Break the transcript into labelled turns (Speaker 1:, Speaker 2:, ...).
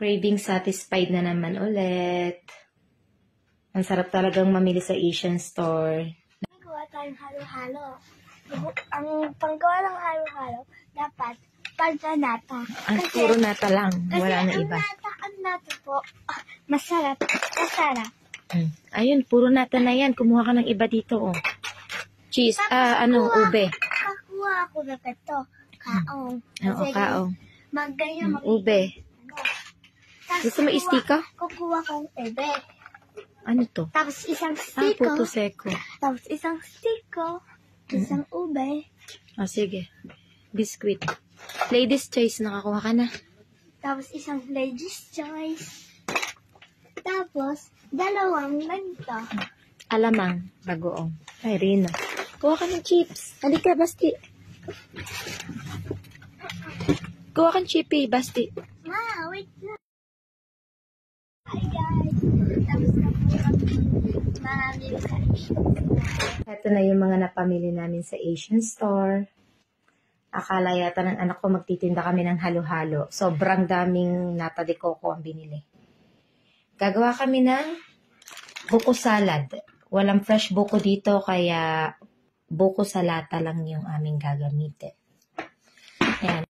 Speaker 1: Craving satisfied na naman ulit. Ang sarap talagang mamili sa Asian store.
Speaker 2: Gawa tayong halo-halo. Ang panggawa ng halo-halo, dapat pagka-nata.
Speaker 1: Ang puro nata lang. Wala na iba.
Speaker 2: Ang nata po, masarap.
Speaker 1: Ayun, puro nata na yan. Kumuha ka ng iba dito, oh. Cheese, ube.
Speaker 2: Kakuha ako na ito. Kaong.
Speaker 1: Oo, kaong.
Speaker 2: Magganyan
Speaker 1: Ube. Gusto mo istika?
Speaker 2: Kukuha kong ube.
Speaker 1: Ano to?
Speaker 2: Tapos isang stiko.
Speaker 1: Puto seko.
Speaker 2: Tapos isang stiko. Isang ube.
Speaker 1: Sige. Biscuit. Ladies' choice, nakakuha ka na.
Speaker 2: Tapos isang ladies' choice. Tapos, dalawang ganito.
Speaker 1: Alamang, bagoong. Ay, Rina. Kuha ka ng chips. Halika, Basti. Kuha kang chippy, Basti.
Speaker 2: Ma, wait lang. Hi guys. Tapos na po ang mamili sa
Speaker 1: Ito na yung mga napamili namin sa Asian store. Akala yata ng anak ko magtitinda kami ng halo-halo. Sobrang daming nata de coco ang binili. Gagawa kami ng buko salad. Walang fresh buko dito, kaya buko sa lata lang yung aming gagamitin. Ayan.